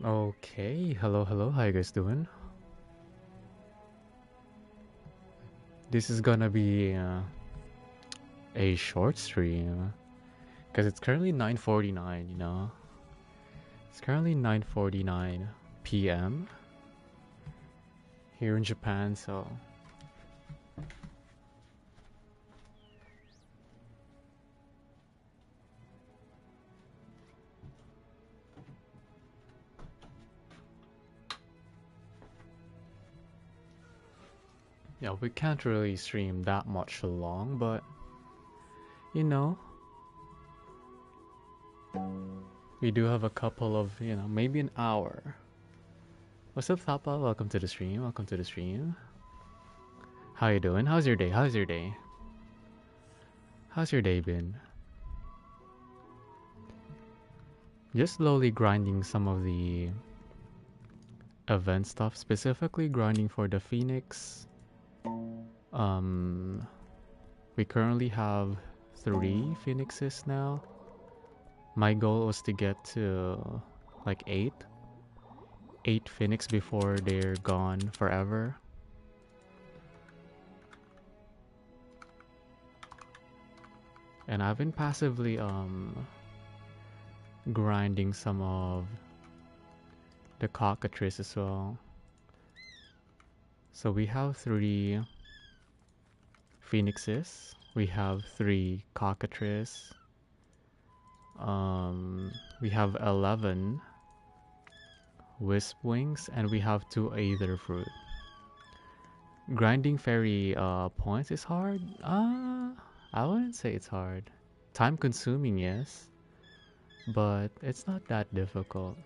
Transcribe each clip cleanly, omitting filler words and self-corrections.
Okay, hello, how you guys doing? This is gonna be a short stream because it's currently 9:49. It's currently 9:49 p.m. here in Japan. So yeah, we can't really stream that much long, but you know, we do have a couple of maybe an hour. What's up, Thapa? Welcome to the stream. Welcome to the stream. How you doing? How's your day? How's your day? How's your day been? Just slowly grinding some of the event stuff, specifically grinding for the Phoenix. Um, we currently have 3 Phoenixes now. My goal was to get to like 8 Phoenix before they're gone forever. And I've been passively grinding some of the cockatrice as well. So we have 3 Phoenixes, we have 3 cockatrice, we have 11 wisp wings, and we have 2 aether fruit. Grinding fairy points is hard? I wouldn't say it's hard. Time consuming, yes, but it's not that difficult.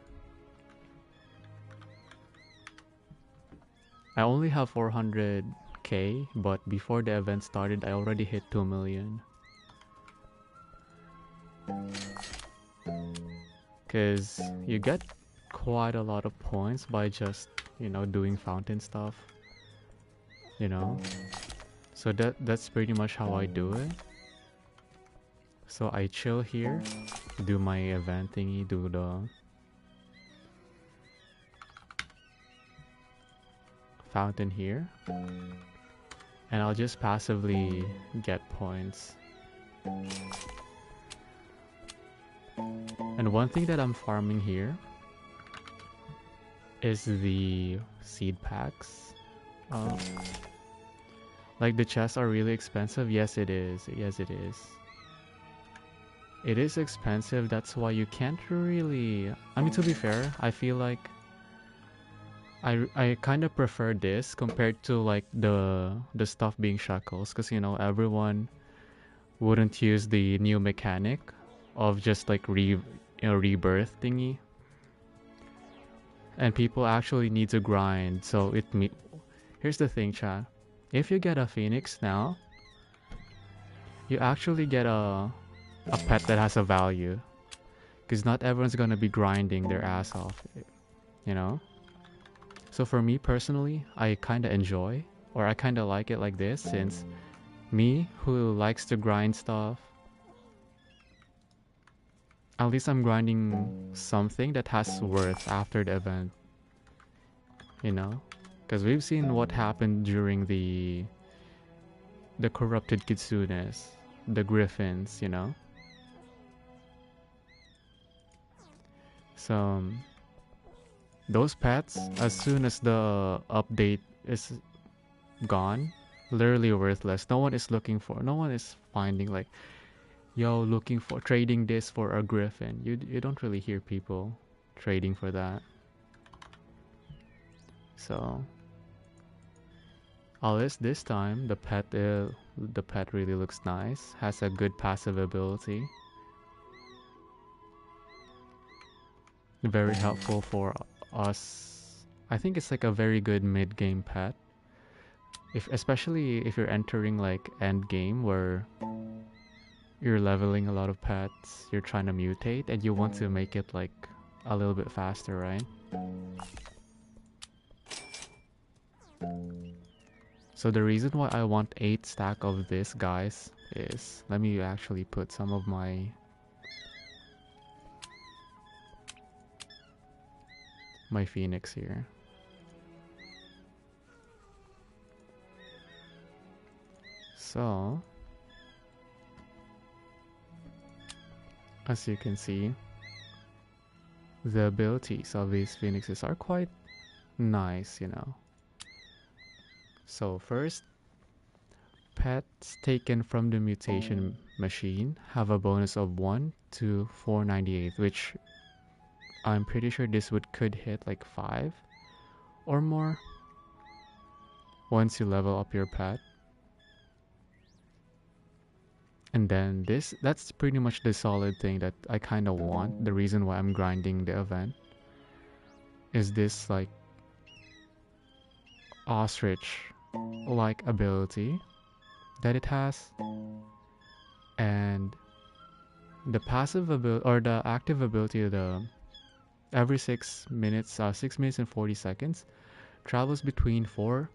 I only have 400k, but before the event started, I already hit 2 million. Because you get quite a lot of points by just, doing fountain stuff. So that's pretty much how I do it. So I chill here, do my event thingy, do the fountain here, and I'll just passively get points. And one thing that I'm farming here is the seed packs. Like the chests are really expensive. Yes, it is. Yes, it is. It is expensive. That's why you can't really. I mean, to be fair, I feel like I kind of prefer this compared to like the stuff being shackles, because everyone wouldn't use the new mechanic of just like rebirth thingy, and people actually need to grind. So here's the thing, chat. If you get a phoenix now, you actually get a pet that has a value, because not everyone's gonna be grinding their ass off, you know. So for me personally, I kind of enjoy, or I kind of like it like this, since me who likes to grind stuff, at least I'm grinding something that has worth after the event, because we've seen what happened during the corrupted kitsunes, the griffins, So those pets, as soon as the update is gone, literally worthless. No one is finding like, yo, looking for trading this for a griffin. You don't really hear people trading for that. So at least this time the pet really looks nice, has a good passive ability, very helpful for us. I think it's like a very good mid-game pet, especially if you're entering like end game where you're leveling a lot of pets, you're trying to mutate, and you want to make it like a little bit faster, right? So the reason why I want 8 stack of this, guys, is, let me actually put some of my my phoenix here. So, as you can see, the abilities of these phoenixes are quite nice, you know. So first, pets taken from the mutation machine have a bonus of 1 to 498, which I'm pretty sure this could hit like 5 or more once you level up your pet. And then that's pretty much the solid thing that I kind of want. The reason why I'm grinding the event is this like ostrich like ability that it has, and the passive ability or the active ability, the every 6 minutes, 6 minutes and 40 seconds, travels between 4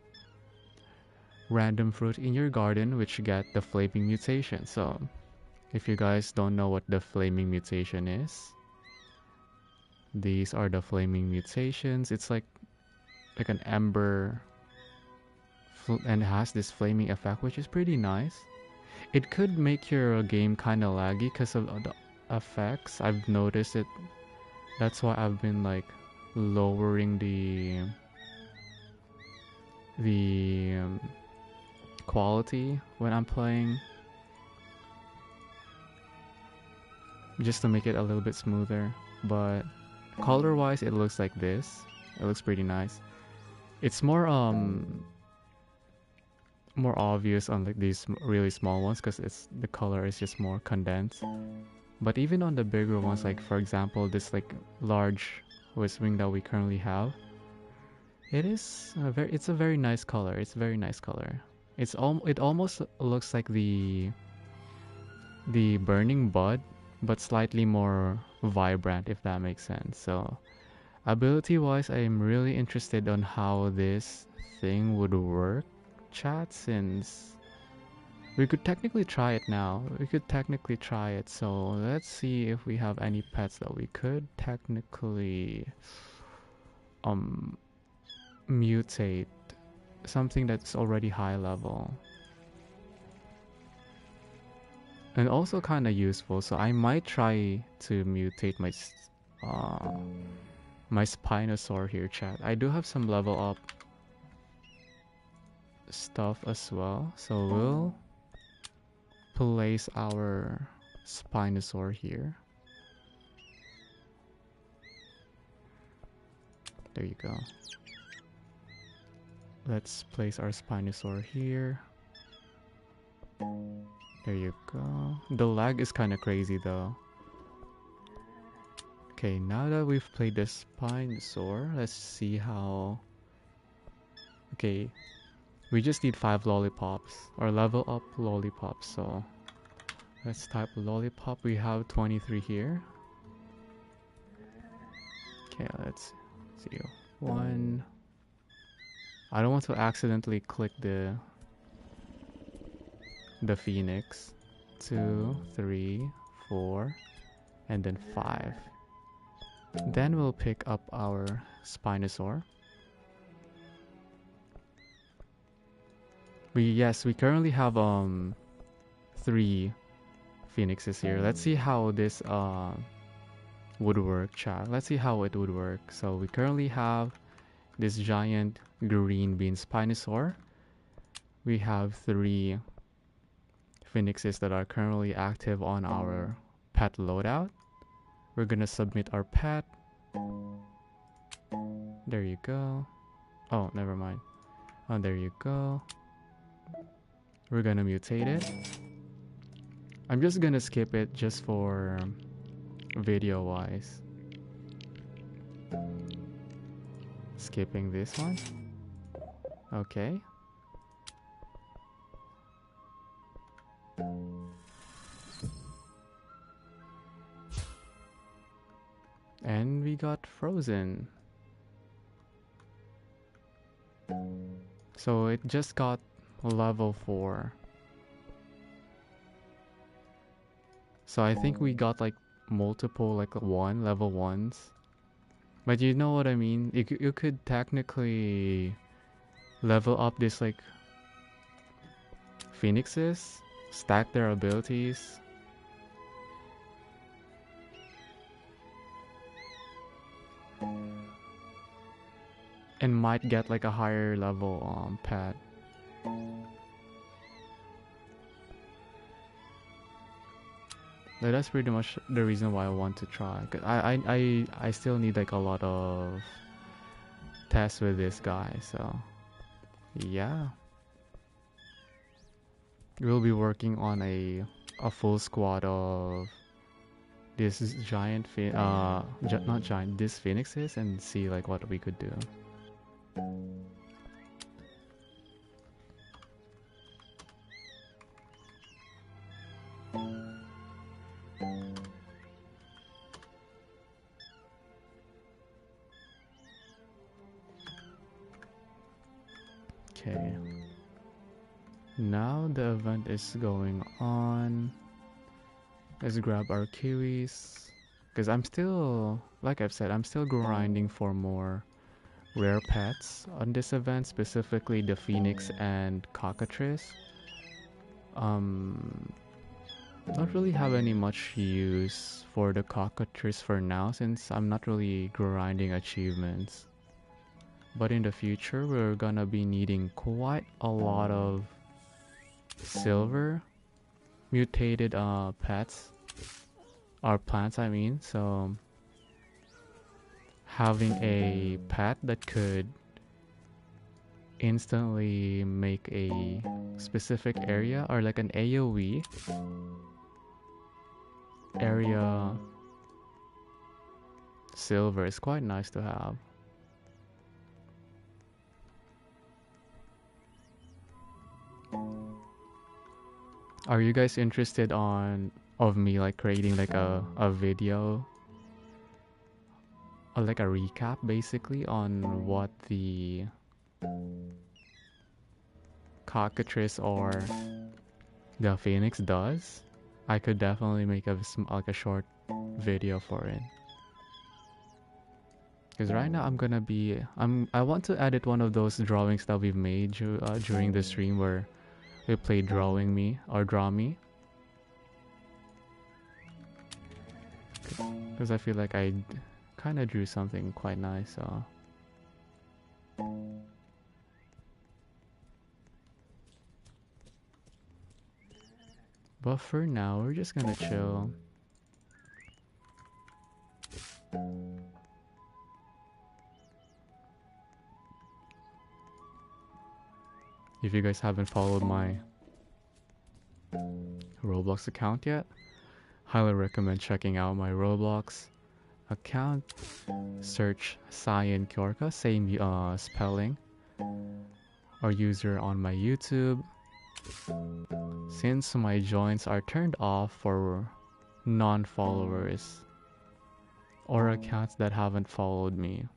random fruit in your garden which get the flaming mutation. So if you guys don't know what the flaming mutation is, these are the flaming mutations. It's like an ember and has this flaming effect, which is pretty nice. It could make your game kind of laggy because of the effects. I've noticed it. That's why I've been like lowering the quality when I'm playing, just to make it a little bit smoother. But color wise, it looks like this. It looks pretty nice. It's more obvious on like these really small ones because the color is just more condensed. But even on the bigger ones, like for example this like large Wiswing that we currently have, it's a very nice color. It's a very nice color. It almost looks like the burning bud, but slightly more vibrant, if that makes sense. So ability wise, I am really interested on how this thing would work, chat, since we could technically try it now. We could technically try it. So let's see if we have any pets that we could technically mutate. Something that's already high level. And also kind of useful. So I might try to mutate my Spinosaur here, chat. I do have some level up stuff as well. So we'll place our Spinosaur here. There you go. Let's place our Spinosaur here. There you go. The lag is kind of crazy though. Okay, now that we've played the Spinosaur, let's see how... Okay, we just need 5 lollipops, or level up lollipops, so let's type lollipop. We have 23 here. Okay, let's see. 1. I don't want to accidentally click the phoenix. 2, 3, 4, and then 5. Then we'll pick up our Spinosaur. We currently have 3 phoenixes here. Let's see how this would work, chat. Let's see how it would work. So we currently have this giant green bean Spinosaur. We have 3 phoenixes that are currently active on our pet loadout. We're gonna submit our pet. There you go. Oh, never mind. Oh, there you go. We're gonna mutate it. I'm just gonna skip it just for video wise. Skipping this one. Okay. And we got frozen. So it just got level 4. So I think we got like multiple like level 1s. But you know what I mean? You could technically level up this like phoenixes, stack their abilities. And might get like a higher level pet. That's pretty much the reason why I want to try. 'Cause I still need like a lot of tests with this guy, so yeah. We'll be working on a full squad of this giant not giant, this phoenixes, and see like what we could do. Okay. Now the event is going on. Let's grab our kiwis. Because I'm still, like I've said, I'm still grinding for more rare pets on this event, specifically the phoenix and cockatrice. Not really have any much use for the cockatrice for now, since I'm not really grinding achievements. But in the future, we're gonna be needing quite a lot of silver mutated pets, or plants I mean. So having a pet that could instantly make a specific area, or like an AoE area silver, is quite nice to have. Are you guys interested of me like creating like a video, or like a recap basically on what the cockatrice or the phoenix does? I could definitely make like a short video for it. Because right now I want to edit one of those drawings that we've made during the stream where we played Drawing Me or Draw Me. Because I feel like I kind of drew something quite nice, so. But for now, we're just gonna chill. If you guys haven't followed my Roblox account yet, highly recommend checking out my Roblox account. Search Cyan Kyorka, same spelling, or user on my YouTube. Since my joins are turned off for non-followers or accounts that haven't followed me.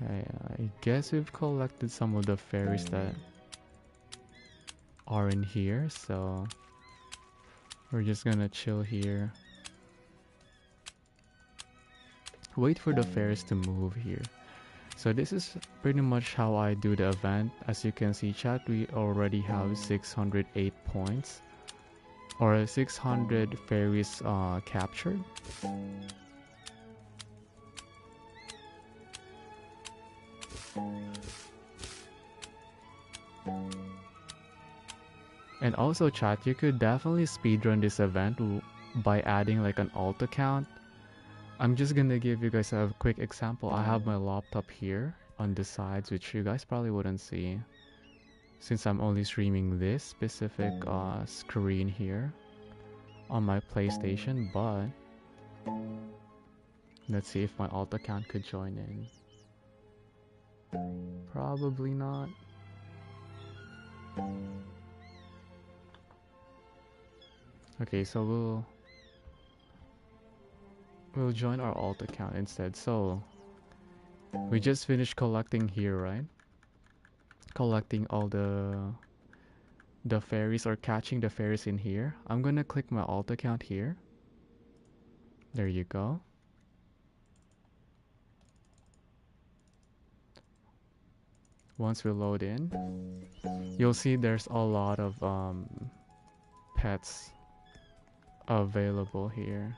Okay, I guess we've collected some of the fairies that are in here, so we're just gonna chill here. Wait for the fairies to move here. So this is pretty much how I do the event. As you can see, chat, we already have 608 points, or 600 fairies captured. And also, chat, you could definitely speedrun this event by adding like an alt account. I'm just gonna give you guys a quick example. I have my laptop here on the sides, which you guys probably wouldn't see since I'm only streaming this specific screen here on my PlayStation. But let's see if my alt account could join in. Probably not. Okay, so we'll join our alt account instead. So we just finished collecting here, right? Collecting all the the fairies or catching the fairies in here, I'm gonna click my alt account here. There you go. Once we load in, you'll see there's a lot of pets available here.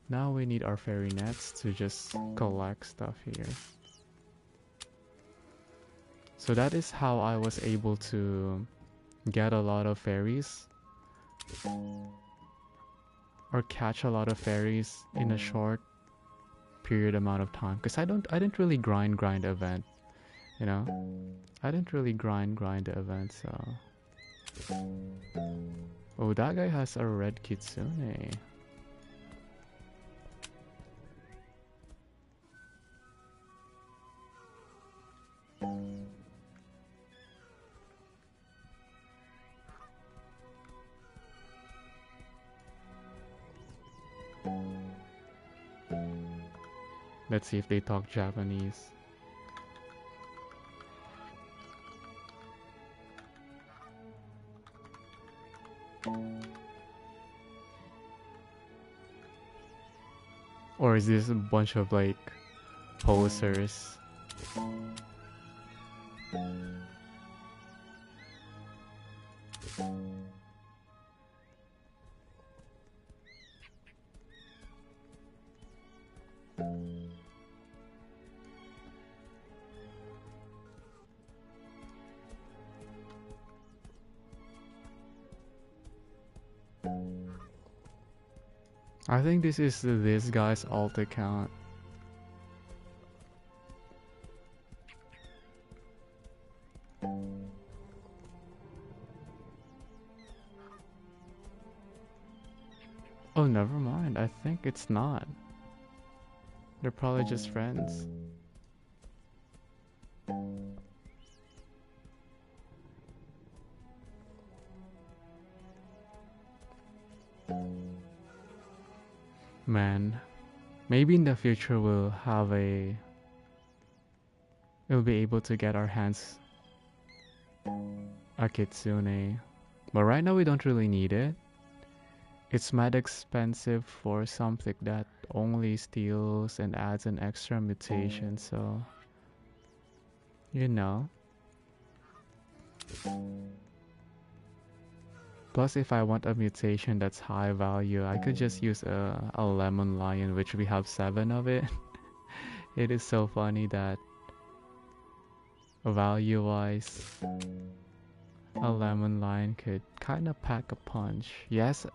Now we need our fairy nets to just collect stuff here. So that is how I was able to get a lot of fairies or catch a lot of fairies in a short period amount of time, because I didn't really grind event, you know. I didn't really grind the event. So oh, that guy has a red kitsune. Let's see if they talk Japanese. Or is this a bunch of like posers? I think this is this guy's alt account. Oh, never mind. I think it's not. They're probably just friends. Man, maybe in the future we'll be able to get our hands a kitsune. But right now we don't really need it. It's mad expensive for something that only steals and adds an extra mutation, so you know. Plus, if I want a mutation that's high value, I could just use a lemon lion, which we have 7 of it. It is so funny that value-wise, a lemon lion could kind of pack a punch. Yes,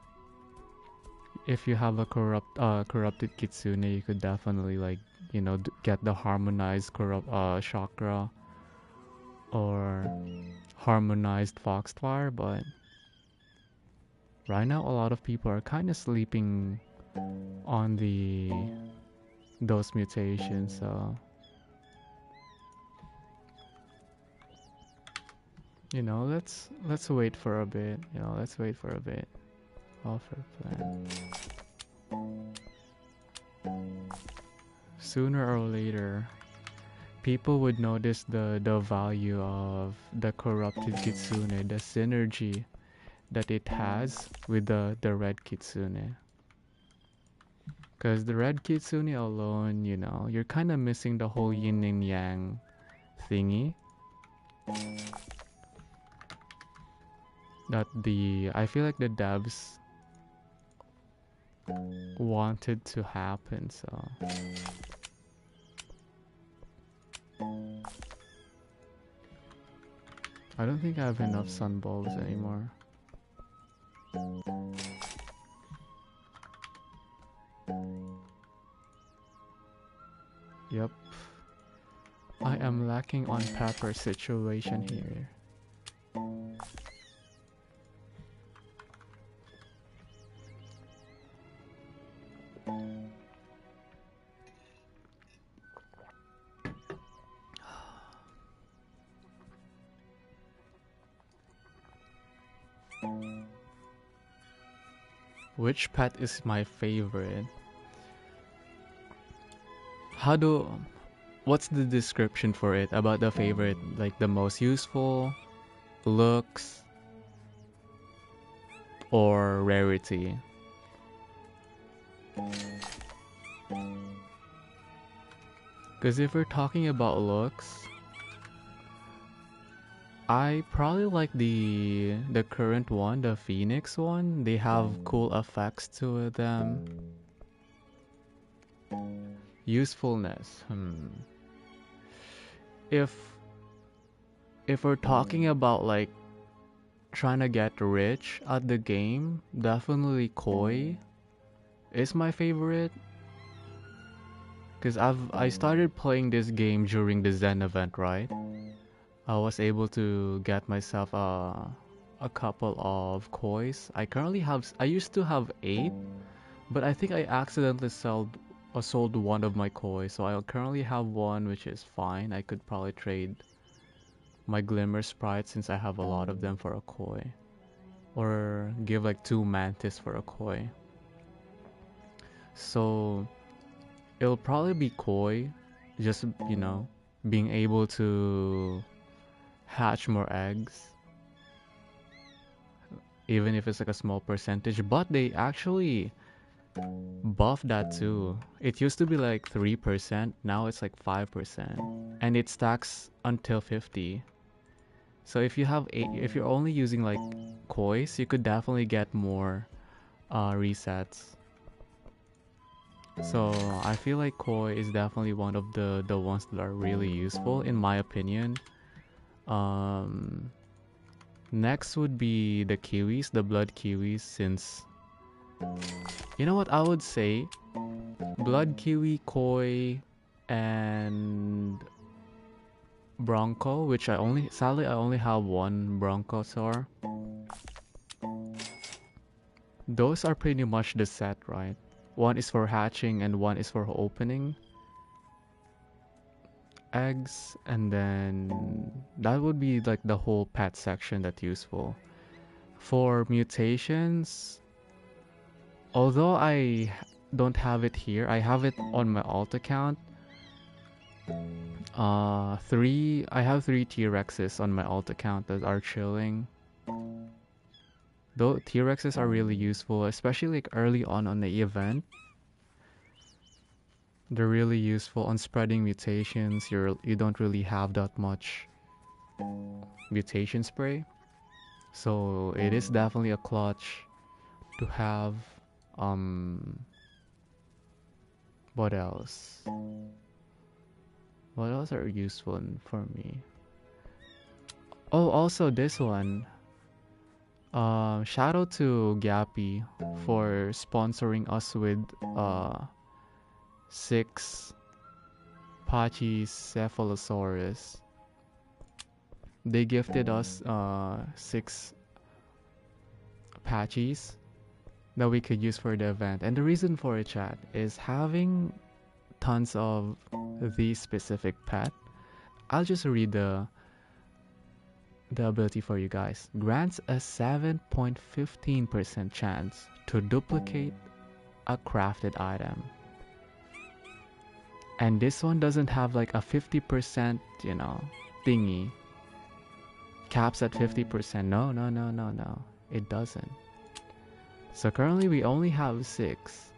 if you have a corrupted kitsune, you could definitely, like, you know, get the harmonized chakra or harmonized foxfire, but right now a lot of people are kind of sleeping on those mutations, so you know, let's wait for a bit. You know, let's wait for a bit. Offer plan. Sooner or later, people would notice the value of the corrupted kitsune, the synergy that it has with the red kitsune. Because the red kitsune alone, you know, you're kind of missing the whole yin and yang thingy. I feel like the devs wanted to happen, so I don't think I have enough sun bulbs anymore. Yep. I am lacking on pepper situation here. Which pet is my favorite? what's the description for it about the favorite, like the most useful, looks, or rarity? Because if we're talking about looks, I probably like the current one, the Phoenix one. They have cool effects to them. Usefulness. If we're talking about like trying to get rich at the game, definitely Koi is my favorite. Cause I started playing this game during the Zen event, right? I was able to get myself a couple of kois. I used to have 8, but I think I accidentally sold one of my koi, so I currently have one, which is fine. I could probably trade my Glimmer Sprite since I have a lot of them for a koi, or give like 2 mantis for a koi. So it'll probably be koi, just being able to hatch more eggs, even if it's like a small percentage. But they actually buff that too. It used to be like 3%, now it's like 5%, and it stacks until 50. So if if you're only using like kois, you could definitely get more resets. So I feel like koi is definitely one of the ones that are really useful in my opinion. Next would be the kiwis, the blood kiwis, since you know what I would say, blood kiwi, koi, and bronco, which sadly I only have one bronchosaur. Those are pretty much the set, right? One is for hatching and one is for opening eggs, and then that would be like the whole pet section that's useful. For mutations, although I don't have it here, I have it on my alt account. I have 3 T-Rexes on my alt account that are chilling. Though T-Rexes are really useful, especially like early on the event. They're really useful on spreading mutations. You don't really have that much mutation spray, so it is definitely a clutch to have. What else? What else are useful for me? Oh, also this one. Shout out to Gappy for sponsoring us with 6 Pachycephalosaurus. They gifted us 6 Pachys that we could use for the event. And the reason for it, chat, is having tons of these specific pet. I'll just read the ability for you guys. Grants a 7.15% chance to duplicate a crafted item. And this one doesn't have like a 50%, thingy. Caps at 50%. No. It doesn't. So currently we only have 6.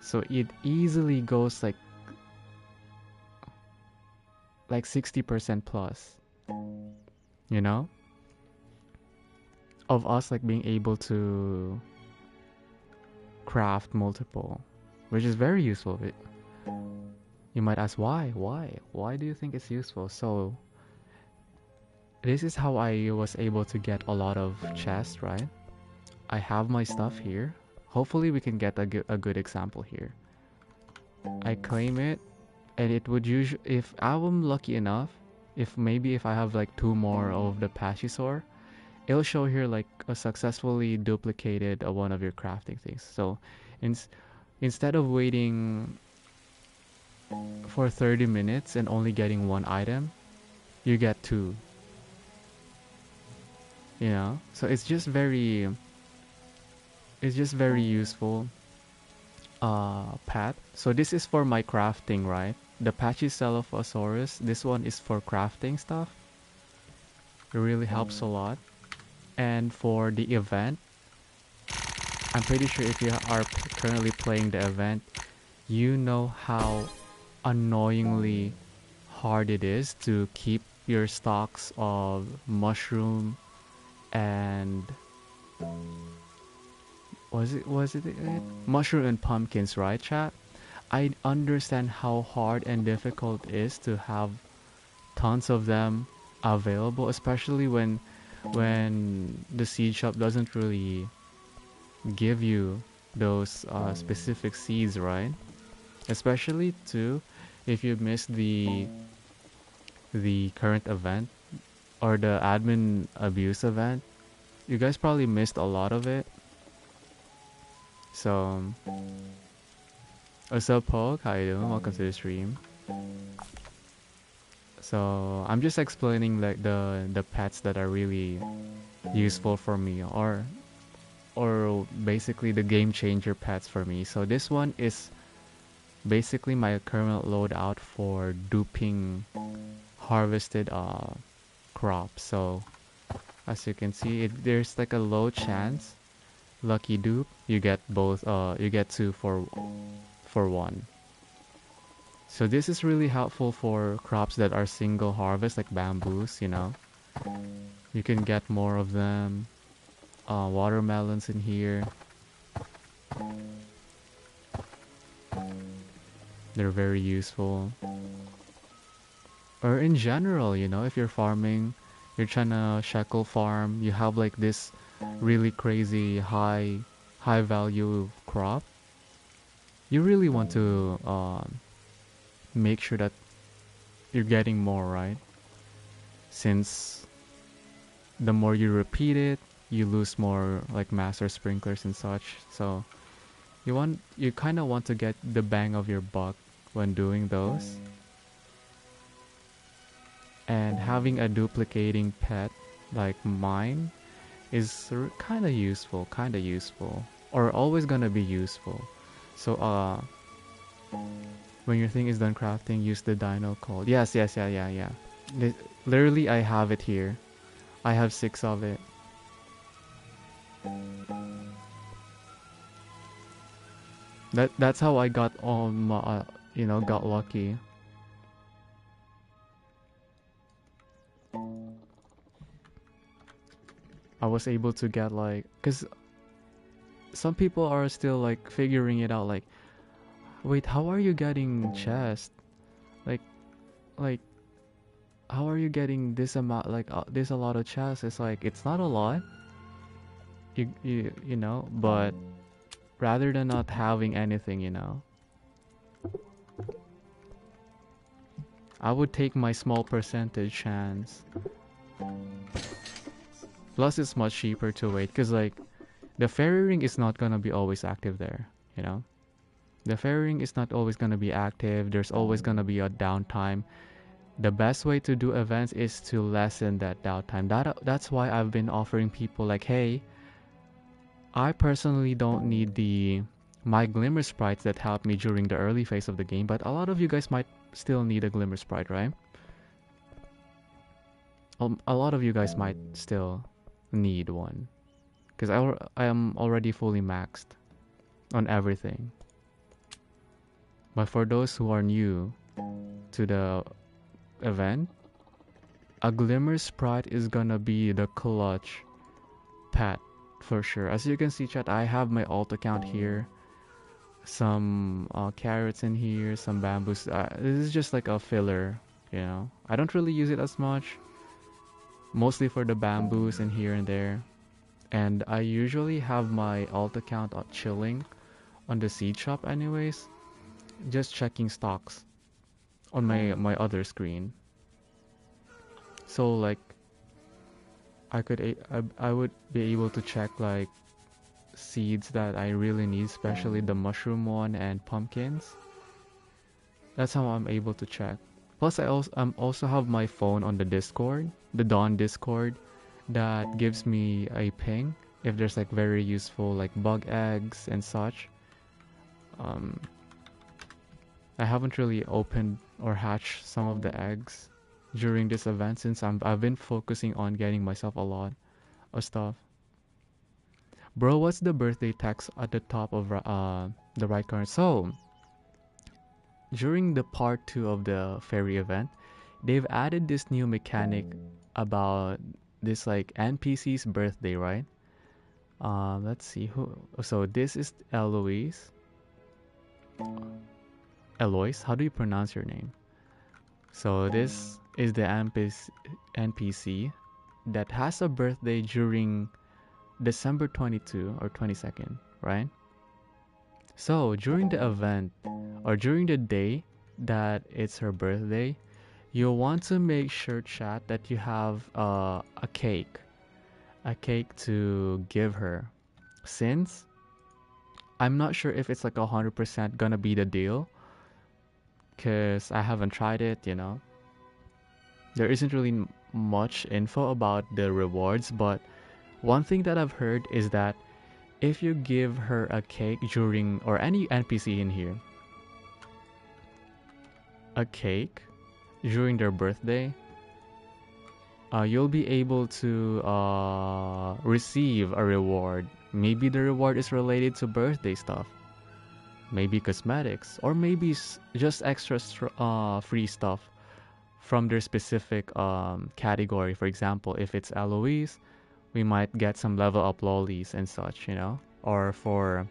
So it easily goes like 60% plus. Of us like being able to craft multiple, which is very useful. You might ask why do you think it's useful? So this is how I was able to get a lot of chests, right? I have my stuff here. Hopefully we can get a good example here. I claim it, and it would usually, if I'm lucky enough, if I have like 2 more of the Pachysaur, it'll show here like a successfully duplicated one of your crafting things. So instead of waiting for 30 minutes and only getting 1 item, you get 2. So it's just very it's just very useful pet. So this is for my crafting, right? The Pachycephalosaurus, this one is for crafting stuff. It really helps a lot. And for the event, I'm pretty sure if you are currently playing the event, you know how annoyingly hard it is to keep your stocks of mushroom and was it mushroom and pumpkins, right, chat? I understand how hard and difficult it is to have tons of them available, especially when the seed shop doesn't really give you those specific seeds, right? Especially too, if you miss the current event or the admin abuse event, you guys probably missed a lot of it. So, what's up, Poke? How you doing? Welcome to the stream. So, I'm just explaining like the pets that are really useful for me, or basically the game changer pets for me. So this one is basically my current loadout for duping harvested crops. So as you can see, there's like a low chance lucky dupe you get both you get two for one. So this is really helpful for crops that are single harvest like bamboos, you know. You can get more of them. Watermelons in here. They're very useful. Or in general, you know, if you're farming, you're trying to shekel farm, you have like this really crazy high value crop. You really want to make sure that you're getting more, right? Since the more you repeat it, you lose more like master sprinklers and such. So you kind of want to get the bang of your buck when doing those. And having a duplicating pet like mine is kind of useful, or always gonna be useful. So when your thing is done crafting, use the dino call. Yes, yeah. Literally, I have it here. I have 6 of it. That's how I got all my, got lucky. I was able to get like, cause some people are still like figuring it out. Like, wait, how are you getting chest? Like, like, how are you getting this amount? Like, this a lot of chest. It's like it's not a lot. You know, but rather than not having anything, you know, I would take my small percentage chance. Plus, it's much cheaper to wait, cause like the fairy ring is not gonna be always active there, you know. The fairy ring is not always gonna be active. There's always gonna be a downtime. The best way to do events is to lessen that downtime. That's why I've been offering people like, hey, I personally don't need my glimmer sprites that helped me during the early phase of the game, but a lot of you guys might still need a glimmer sprite, right? A lot of you guys might still need one, because I am already fully maxed on everything. But for those who are new to the event, a glimmer sprite is gonna be the clutch pet for sure. As you can see, chat, I have my alt account here, some carrots in here, some bamboos. This is just like a filler, you know. I don't really use it as much, mostly for the bamboos and here and there. And I usually have my alt account chilling on the seed shop anyways, just checking stocks on my other screen. So like I would be able to check like seeds that I really need, especially the mushroom one and pumpkins. That's how I'm able to check. Plus I also have my phone on the Discord, the Dawn Discord, that gives me a ping if there's like very useful like bug eggs and such. Um, I haven't really opened or hatched some of the eggs during this event since I've been focusing on getting myself a lot of stuff. Bro, what's the birthday text at the top of the right corner? So, during the part 2 of the fairy event, they've added this new mechanic about this like NPC's birthday, right? Let's see who. So this is Eloise. Eloise, how do you pronounce your name? So this is the NPC that has a birthday during December 22 or 22nd, right? So during the event or during the day that it's her birthday, you'll want to make sure, chat, that you have a cake to give her. Since I'm not sure if it's like 100% gonna be the deal, because I haven't tried it, you know. There isn't really much info about the rewards, but one thing that I've heard is that if you give her a cake during, or any NPC in here, a cake during their birthday, you'll be able to receive a reward. Maybe the reward is related to birthday stuff, maybe cosmetics, or maybe just extra free stuff from their specific category. For example, if it's Eloise, we might get some level up lollies and such, you know? Or for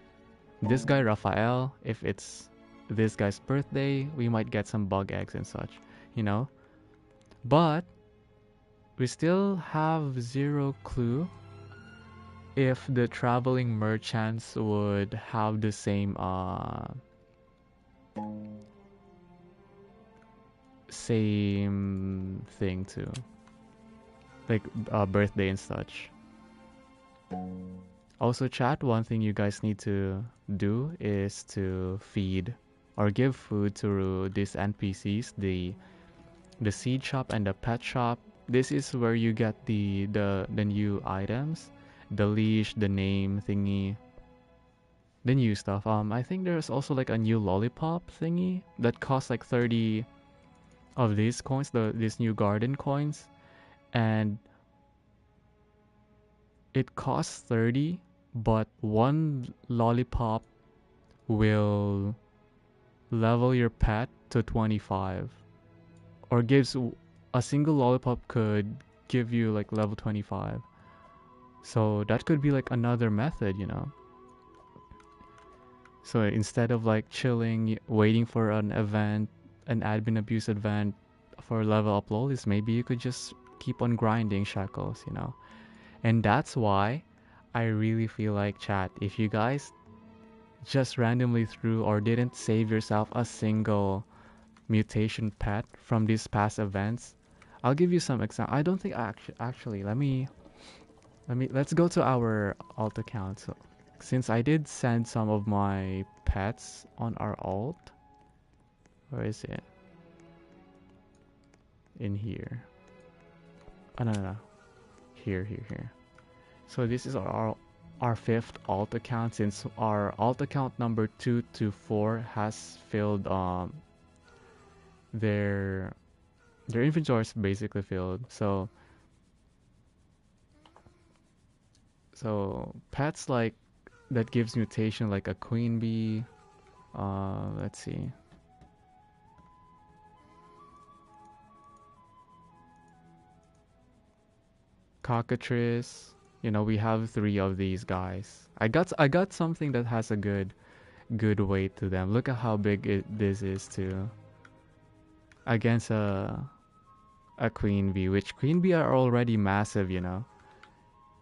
this guy, Raphael, if it's this guy's birthday, we might get some bug eggs and such, you know? But we still have zero clue if the traveling merchants would have the same same thing too, like birthday and such. Also, chat, one thing you guys need to do is to feed or give food to these NPCs, the seed shop and the pet shop. This is where you get the new items, the leash, the name thingy, the new stuff. I think there's also like a new lollipop thingy that costs like 30 of these coins, these new garden coins, and it costs 30, but one lollipop will level your pet to 25, or gives a single lollipop could give you like level 25. So that could be like another method, you know. So instead of like chilling, waiting for an event, an admin abuse event for level up lollies, maybe you could just keep on grinding shackles, you know. And that's why I really feel like, chat, if you guys just randomly threw or didn't save yourself a single mutation pet from these past events, I'll give you some example. I don't think actually let's go to our alt account. So, since I did send some of my pets on our alt, where is it? In here. Oh, no. Here. So this is our fifth alt account, since our alt account number 2 to 4 has filled their inventory is basically filled. So pets like that gives mutation, like a queen bee. Let's see. Cockatrice. You know, we have 3 of these guys. I got something that has a good weight to them. Look at how big this is too. Against a queen bee, which queen bee are already massive, you know.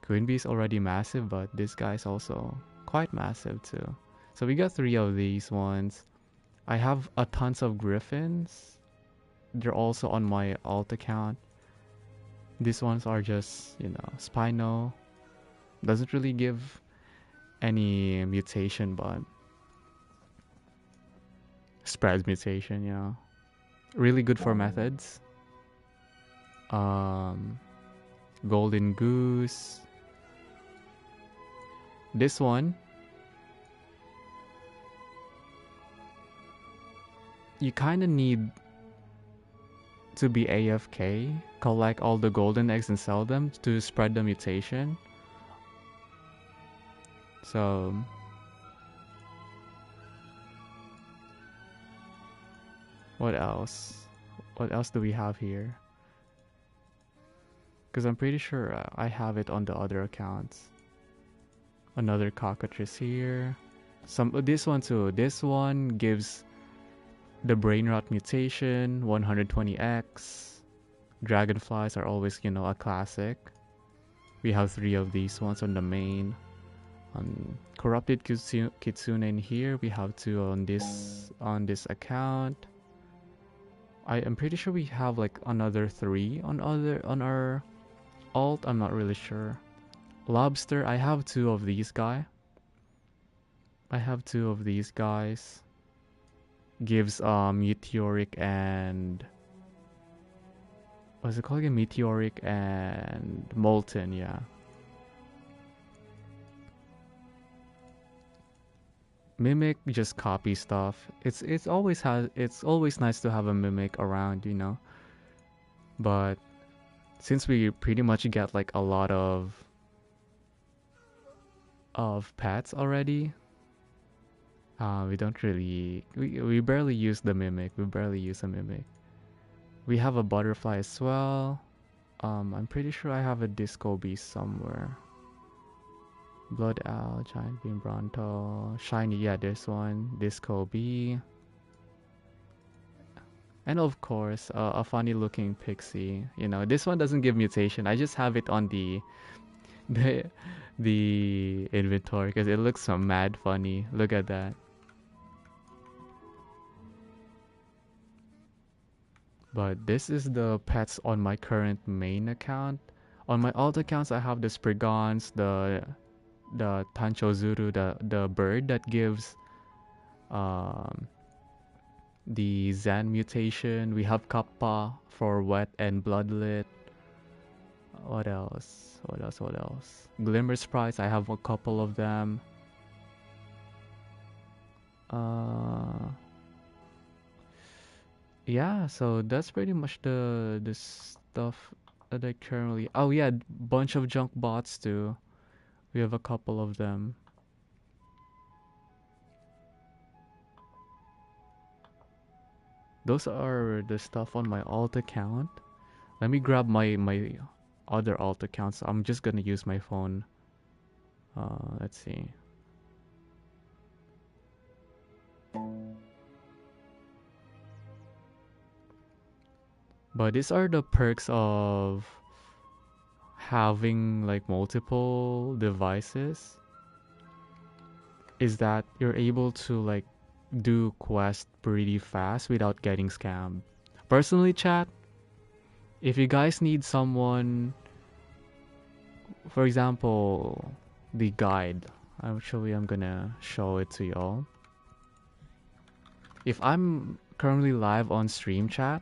Queen bee is already massive, but this guy's also quite massive too. So we got 3 of these ones. I have a tons of griffins. They're also on my alt account. These ones are just, you know, Spino. Doesn't really give any mutation, but spreads mutation, you know. Really good for methods. Golden Goose. This one, you kind of need to be AFK, collect all the golden eggs and sell them to spread the mutation. So what else? What else do we have here? Because I'm pretty sure I have it on the other accounts. Another cockatrice here. This one too. This one gives the brain rot mutation, 120x. Dragonflies are always, you know, a classic. We have 3 of these ones on the main. Corrupted Kitsune in here. We have 2 on this account. I am pretty sure we have like another 3 on our alt. I'm not really sure. Lobster, I have 2 of these guys. Gives meteoric and what's it called again? Meteoric and molten, yeah. Mimic just copy stuff. It's always nice to have a mimic around, you know. But since we pretty much get like a lot of pets already, we don't really we barely use the mimic. We barely use a mimic. We have a butterfly as well. I'm pretty sure I have a disco beast somewhere. Blood Owl, Giant Beam Bronto, Shiny, yeah, this one, Disco Bee. And of course, a funny looking pixie. You know, this one doesn't give mutation. I just have it on the inventory because it looks so mad funny. Look at that. But this is the pets on my current main account. On my alt accounts, I have the Sprigons, the Tanchozuru, the bird that gives the Zan mutation. We have Kappa for wet and bloodlet. What else? Glimmer sprites, I have a couple of them. Yeah, so that's pretty much the stuff that I currently. Oh yeah, bunch of junk bots too. We have a couple of them. Those are the stuff on my alt account. Let me grab my other alt accounts. I'm just gonna use my phone. Let's see. But these are the perks of having like multiple devices. Is that you're able to like do quests pretty fast without getting scammed. Personally, chat, if you guys need someone, for example, the guide, I'm gonna show it to y'all. If I'm currently live on stream chat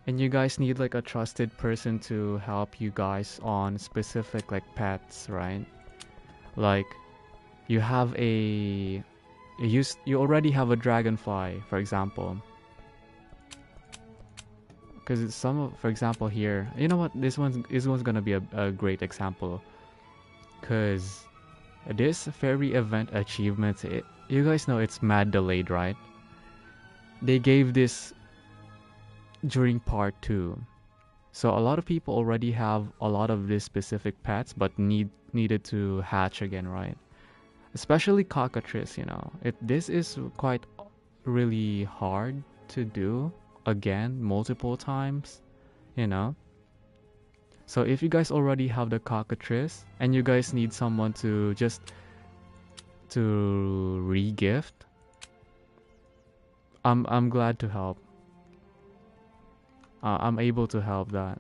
and you guys need like a trusted person to help you guys on specific like pets, right? Like you have you already have a dragonfly, for example. Because for example here, you know what? This one's gonna be a great example. Because this fairy event achievements, you guys know it's mad delayed, right? They gave this during part 2. So a lot of people already have a lot of these specific pets, but needed to hatch again, right? Especially cockatrice, you know. This is quite really hard to do again multiple times, you know. So if you guys already have the cockatrice and you guys need someone to just to re-gift, I'm glad to help. I'm able to help that.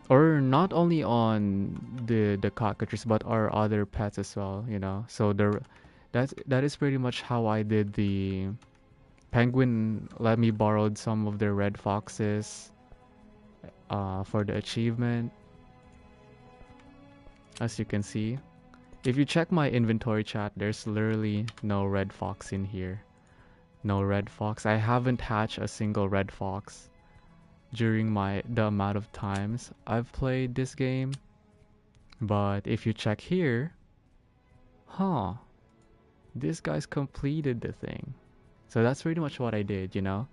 Or not only on the cockatrice, but our other pets as well, you know. So that is pretty much how I did the penguin. Let me borrowed some of their red foxes for the achievement. as you can see. If you check my inventory chat, there's literally no red fox in here. No red fox. I haven't hatched a single red fox during the amount of times I've played this game. But if you check here, this guy's completed the thing. So that's pretty much what I did, you know?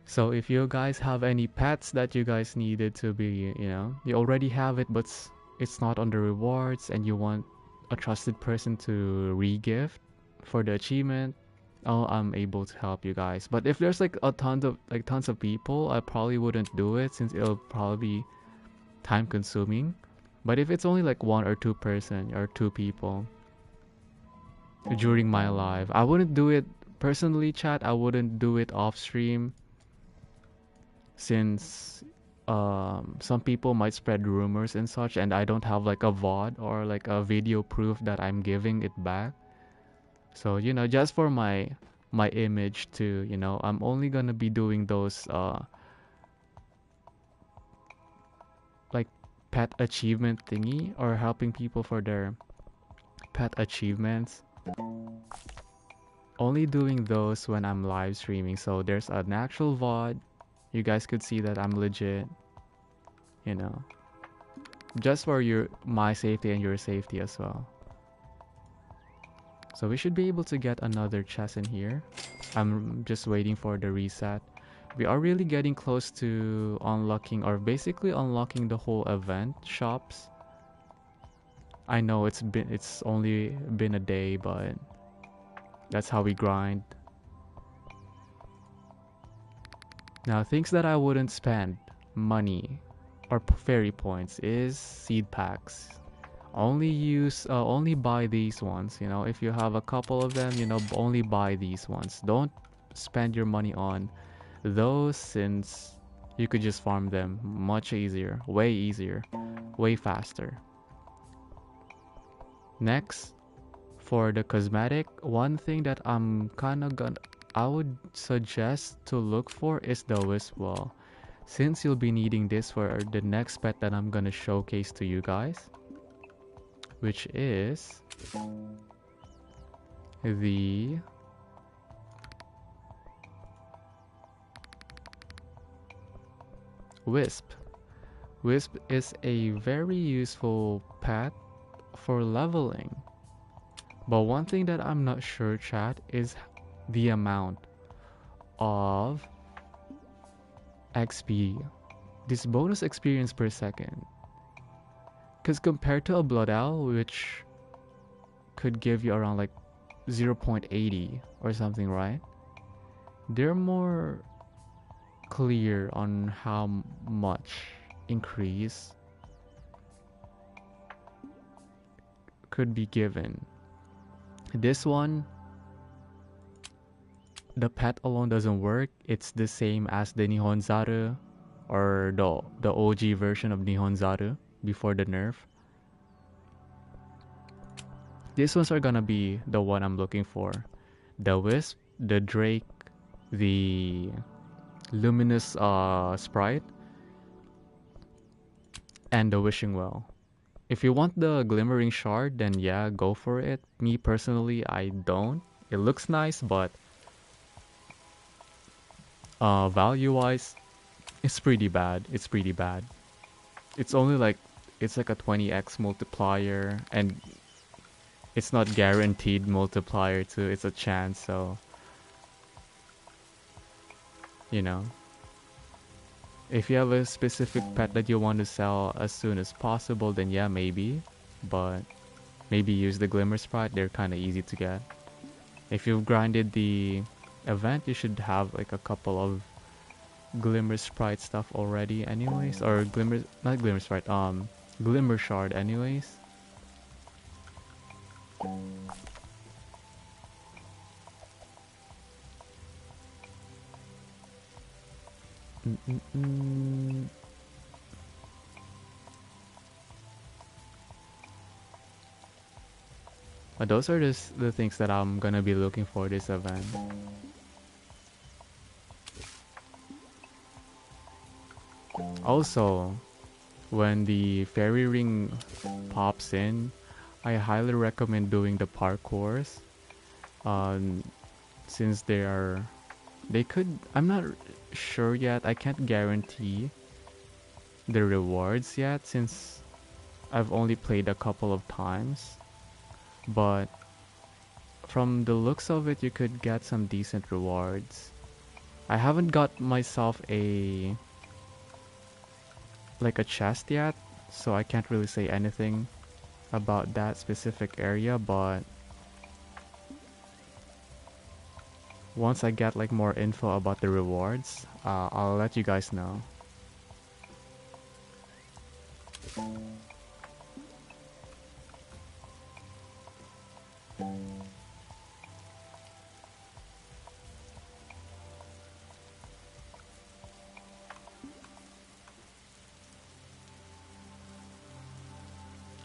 So if you guys have any pets that you guys needed to be, you know, you already have it, but it's not on the rewards and you want a trusted person to re-gift for the achievement, I'm able to help you guys. But if there's like tons of people, I probably wouldn't do it since it'll probably be time consuming. But if it's only like one or two person or two people during my live, I wouldn't do it personally, chat. I wouldn't do it off stream since some people might spread rumors and such, and I don't have like a VOD or like a video proof that I'm giving it back. So, you know, just for my image too, you know, I'm only gonna be doing those like pet achievement thingy or helping people for their pet achievements. Only doing those when I'm live streaming. So there's an actual VOD. You guys could see that I'm legit, you know, just for my safety and your safety as well. So we should be able to get another chest in here. I'm just waiting for the reset. We are really getting close to unlocking, or basically unlocking, the whole event shops. I know it's only been a day, but that's how we grind. Now, things that I wouldn't spend money or fairy points is seed packs. Only buy these ones, you know. If you have a couple of them, you know, only buy these ones. Don't spend your money on those since you could just farm them much easier, way faster. Next, for the cosmetic, one thing that I would suggest to look for is the wisp wall, since you'll be needing this for the next pet that I'm gonna showcase to you guys, which is the wisp. Wisp is a very useful pet for leveling. But one thing that I'm not sure, chat, is the amount of XP, this bonus experience per second. Because compared to a Blood Owl, which could give you around like 0.80 or something, right? They're more clear on how much increase could be given. This one, the pet alone doesn't work. It's the same as the Nihon Zaru, or the OG version of Nihon Zaru before the nerf. These ones are gonna be the one I'm looking for. The Wisp, the Drake, the Luminous Sprite, and the Wishing Well. If you want the Glimmering Shard, then yeah, go for it. Me personally, I don't. It looks nice, but value-wise, it's pretty bad. It's pretty bad. It's only like, it's like a 20x multiplier, and it's not guaranteed multiplier too. It's a chance, so you know. If you have a specific pet that you want to sell as soon as possible, then yeah, maybe. But maybe use the Glimmer Sprite. They're kind of easy to get. If you've grinded the event, you should have like a couple of Glimmer Sprite stuff already anyways. Or not Glimmer Sprite, Glimmer Shard anyways. But those are just the things that I'm gonna be looking for this event. Also, when the fairy ring pops in, I highly recommend doing the parkours. Um, since they could, I'm not sure yet. I can't guarantee the rewards yet since I've only played a couple of times. But from the looks of it, you could get some decent rewards. I haven't got myself a chest yet, so I can't really say anything about that specific area, but once I get like more info about the rewards, I'll let you guys know.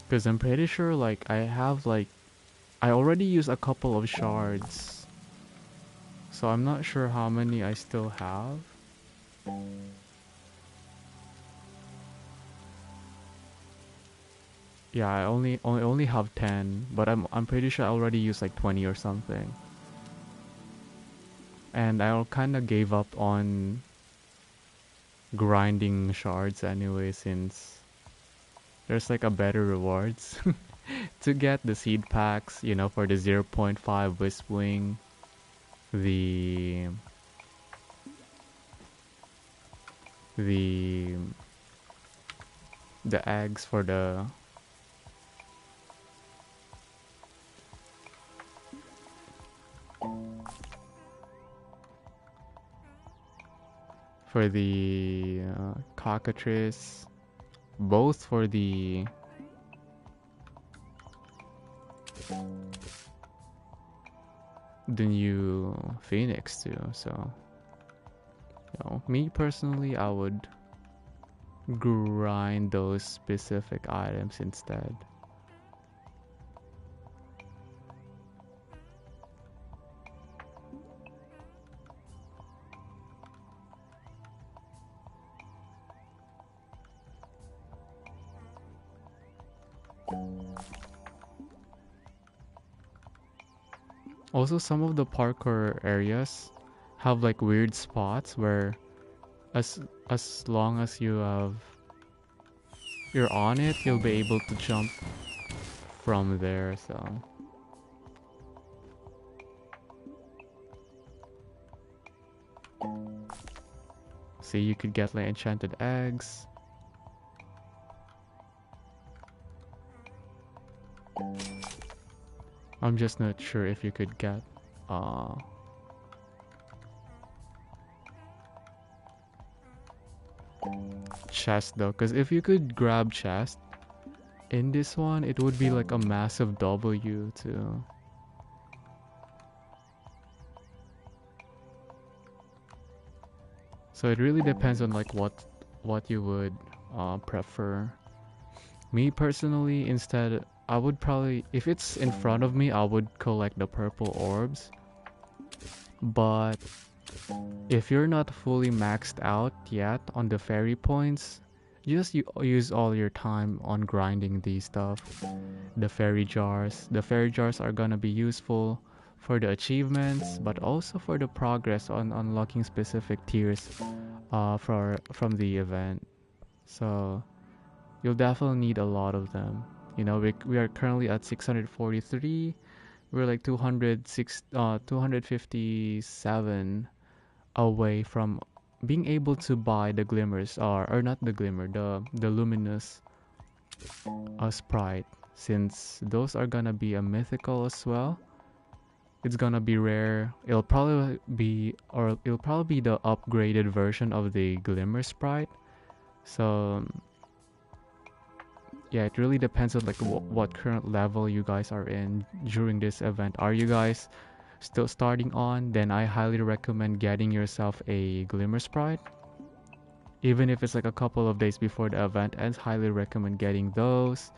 Because I'm pretty sure like I already used a couple of shards, so I'm not sure how many I still have. Yeah, I only have 10, but I'm pretty sure I already used like 20 or something. And I kind of gave up on grinding shards anyway since there's like a better rewards to get the seed packs, you know, for the 0.5 Wisp Wing, the the the eggs for the cockatrice, both for the new phoenix too. So, you know, me personally, I would grind those specific items instead. Also, some of the parkour areas have like weird spots where as as long as you're on it, you'll be able to jump from there. So see, you could get like enchanted eggs. I'm just not sure if you could get chest though, because if you could grab chest in this one, it would be like a massive W too. So it really depends on like what you would prefer. Me personally, instead, I would probably, if it's in front of me, I would collect the purple orbs. But if you're not fully maxed out yet on the fairy points, just use all your time on grinding these stuff. The fairy jars. The fairy jars are gonna be useful for the achievements, but also for the progress on unlocking specific tiers from the event. So you'll definitely need a lot of them. You know, we are currently at 643. We're like 257 away from being able to buy the glimmers, or not the glimmer, the luminous sprite, since those are gonna be a mythical as well. It's gonna be rare. It'll probably be the upgraded version of the glimmer sprite. So yeah, it really depends on like what current level you guys are in during this event. Are you guys still starting on? Then I highly recommend getting yourself a glimmer sprite. Even if it's like a couple of days before the event ends, highly recommend getting those.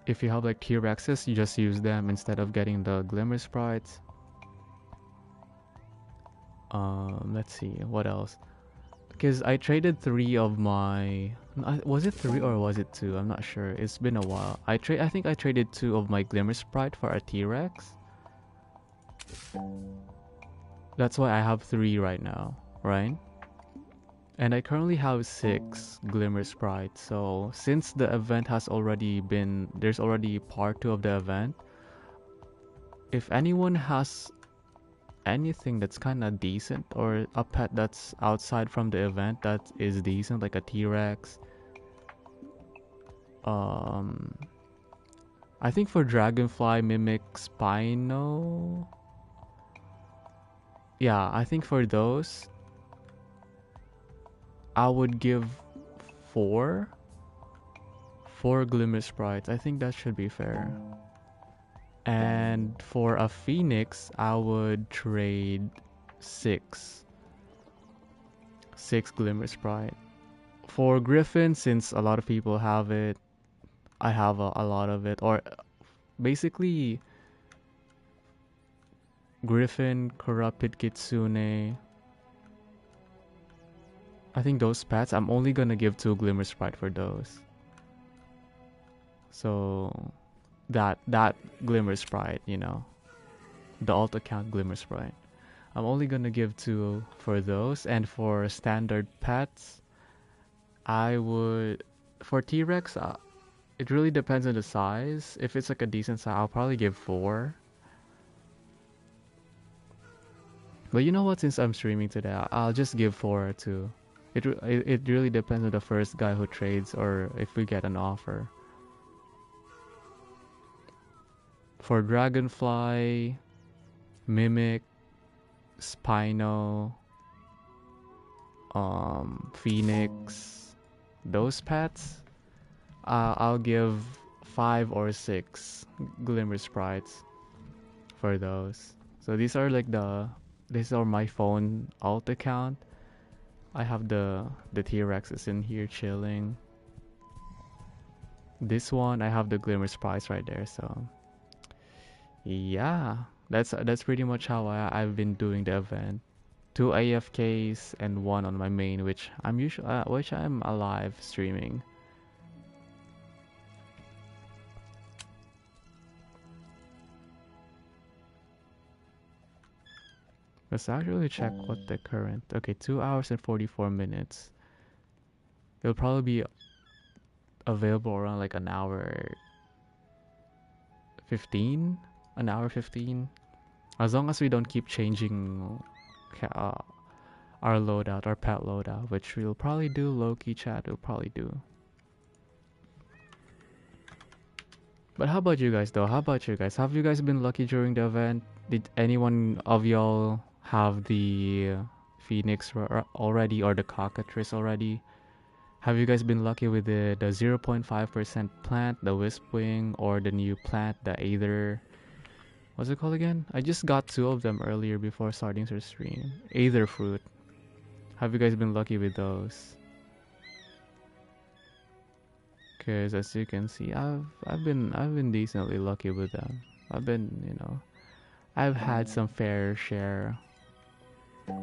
If you have like T-Rexes, you just use them instead of getting the glimmer sprites. Let's see, what else? Because I traded 3 of my... Was it 3 or was it 2? I'm not sure. It's been a while. I think I traded 2 of my Glimmer Sprite for a T-Rex. That's why I have 3 right now, right? And I currently have 6 Glimmer Sprites. So since the event has already been... There's already part 2 of the event. If anyone has anything that's kind of decent, or a pet that's outside from the event that is decent, like a T-Rex, I think for Dragonfly, Mimic, Spino, yeah, I think for those I would give 4 Glimmer Sprites. I think that should be fair. And for a Phoenix, I would trade 6 Glimmer Sprite. For Griffin, since a lot of people have it, I have a lot of it. Or basically, Griffin, Corrupted Kitsune. I think those pets, I'm only gonna give 2 Glimmer Sprite for those. So that Glimmer Sprite, you know, the alt account Glimmer Sprite, I'm only gonna give 2 for those. And for standard pets, I would, for T-Rex, it really depends on the size. If it's like a decent size, I'll probably give 4. But you know what, since I'm streaming today, I'll just give 4 too. It really depends on the first guy who trades, or if we get an offer. For Dragonfly, Mimic, Spino, Phoenix, those pets, I'll give 5 or 6 Glimmer Sprites for those. So these are like these are my phone alt account. I have the T-Rexes in here chilling. This one, I have the Glimmer Sprites right there. So yeah, that's pretty much how I've been doing the event. 2 AFKs and 1 on my main, which I'm alive streaming. Let's actually check what the current... Okay, 2 hours and 44 minutes. It'll probably be available around like an hour 15? An hour 15? As long as we don't keep changing our loadout, our pet loadout, which we'll probably do. Low-key chat, we'll probably do. But how about you guys though? How about you guys? Have you guys been lucky during the event? Did anyone of y'all have the Phoenix already, or the Cockatrice already? Have you guys been lucky with the 0.5% plant, the Wispwing, or the new plant, the Aether? What's it called again? I just got 2 of them earlier before starting the stream. Aether fruit. Have you guys been lucky with those? Because as you can see, I've been decently lucky with them. I've been, you know, I've had some fair share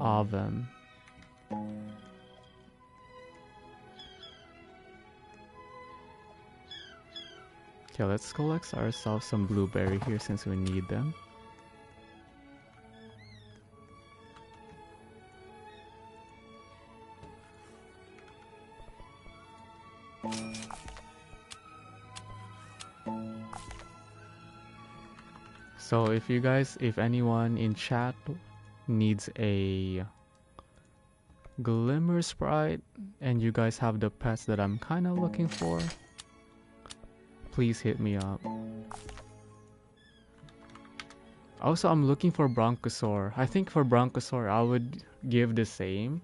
of them. Okay, let's collect ourselves some blueberry here since we need them. So if anyone in chat needs a Glimmer Sprite and you guys have the pets that I'm kind of looking for, please hit me up. Also, I'm looking for Bronchosaur. I think for Bronchosaur, I would give the same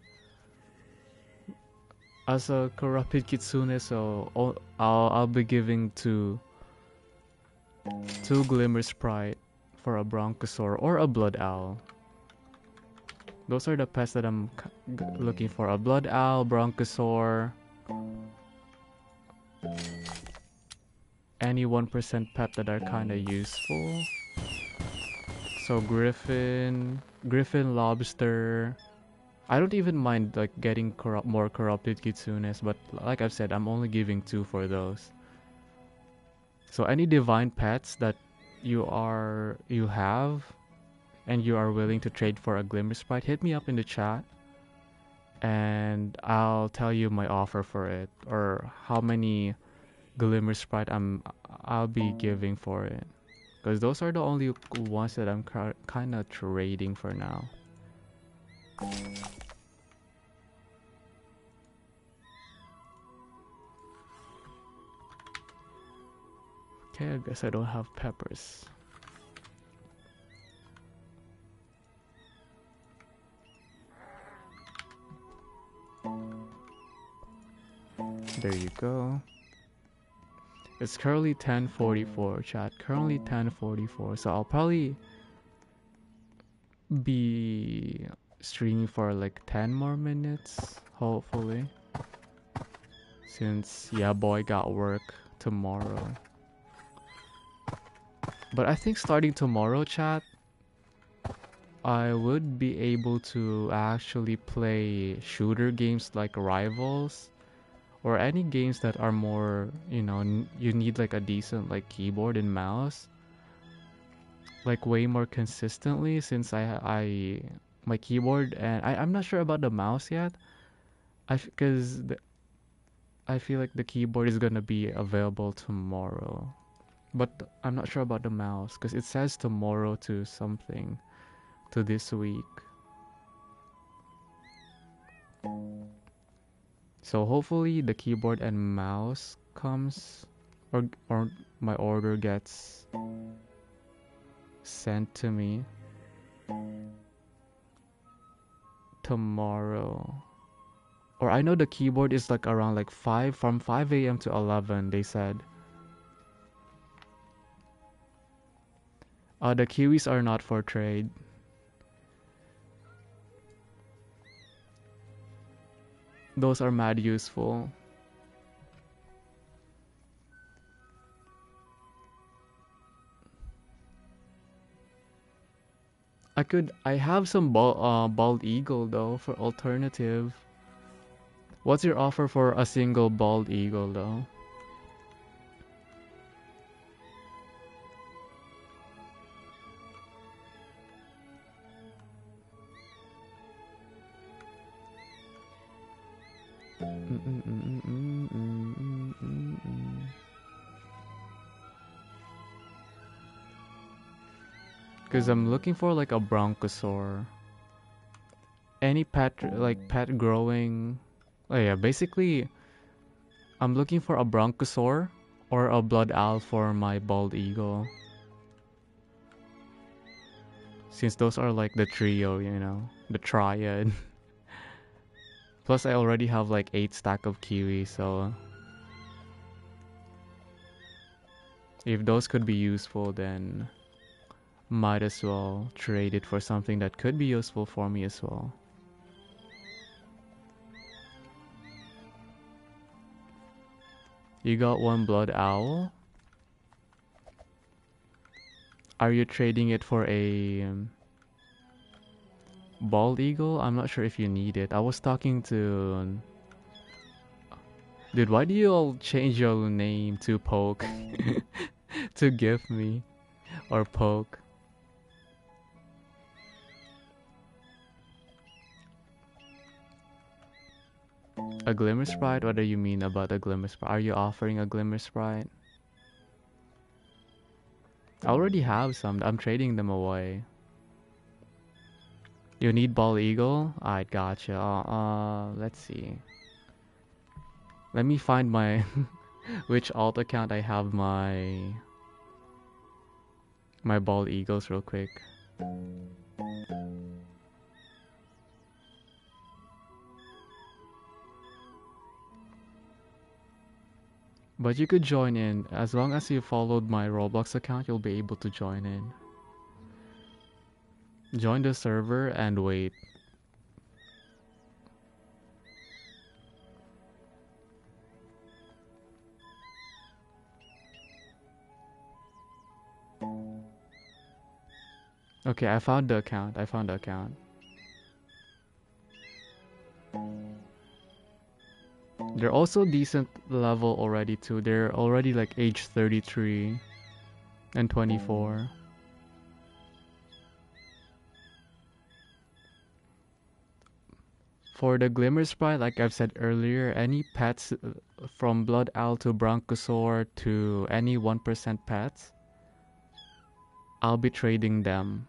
as a Corrupted Kitsune, so I'll be giving 2 Glimmer Sprite for a Bronchosaur or a Blood Owl. Those are the pets that I'm looking for. A Blood Owl, Bronchosaur, any 1% pet that are kind of useful. So Griffin, Lobster, I don't even mind like getting more corrupted kitsunes, but like I've said, I'm only giving 2 for those. So any divine pets that you have and you are willing to trade for a Glimmer Sprite, hit me up in the chat and I'll tell you my offer for it or how many Glimmer Sprite I'll be giving for it. Because those are the only ones that I'm kind of trading for now. Okay, I guess I don't have peppers. There you go. It's currently 10:44, chat. Currently 10:44, so I'll probably be streaming for like 10 more minutes, hopefully. Since, yeah, boy got work tomorrow. But I think starting tomorrow, chat, I would be able to actually play shooter games like Rivals or any games that are more, you know, you need like a decent like keyboard and mouse, like way more consistently since I my keyboard and I'm not sure about the mouse yet. Because I feel like the keyboard is gonna be available tomorrow, but I'm not sure about the mouse because it says tomorrow to something to this week. So hopefully the keyboard and mouse comes or my order gets sent to me tomorrow. Or I know the keyboard is like around like 5 from 5 a.m. to 11 they said. The kiwis are not for trade. Those are mad useful. I have some bald eagle though for alternative. What's your offer for a single bald eagle though? Because I'm looking for like a bronchosaur. Any pet, like pet growing. Oh yeah, basically, I'm looking for a bronchosaur or a blood owl for my bald eagle. Since those are like the trio, you know, the triad. Plus, I already have like 8 stack of kiwi, so if those could be useful, then might as well trade it for something that could be useful for me as well. You got one blood owl? Are you trading it for a bald eagle? I'm not sure if you need it. I was talking to... Dude, why do you all change your name to Poke? To give me? Or Poke? A Glimmer Sprite? What do you mean about a Glimmer Sprite? Are you offering a Glimmer Sprite? I already have some. I'm trading them away. You need Bald Eagle? I gotcha. Let's see. Let me find my... which alt account I have my Bald Eagles real quick. But you could join in. As long as you followed my Roblox account, you'll be able to join in. Join the server and wait. Okay, I found the account. They're also decent level already too. They're already like age 33 and 24. For the Glimmer Sprite, like I've said earlier, any pets from Blood Owl to Bronchosaur to any 1% pets, I'll be trading them.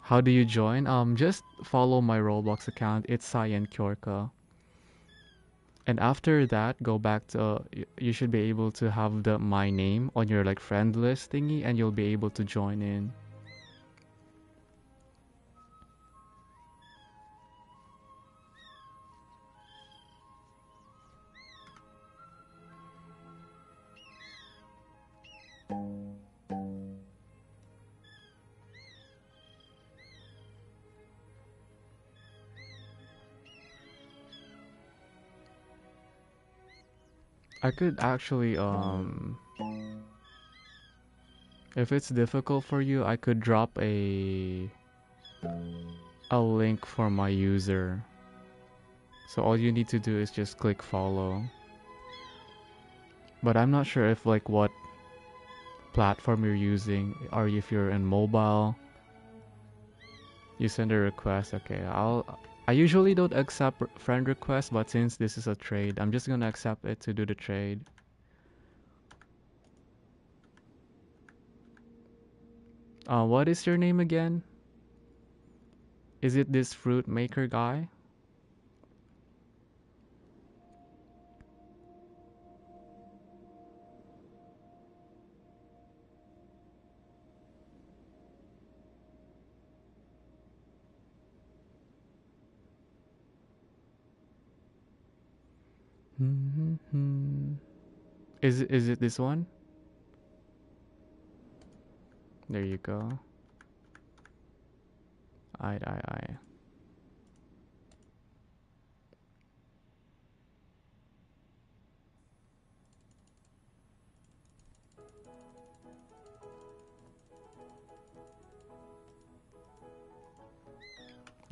How do you join? Just follow my Roblox account. It's Cyan Kyorka. And after that, go back to you should be able to have the my name on your like friend list thingy, and you'll be able to join in. I could actually if it's difficult for you, I could drop a link for my user. So all you need to do is just click follow. But I'm not sure if like what platform you're using, or if you're in mobile. You send a request. Okay, I usually don't accept friend requests, but since this is a trade, I'm just gonna accept it to do the trade. What is your name again? Is it this fruit maker guy? Is it this one? There you go. I.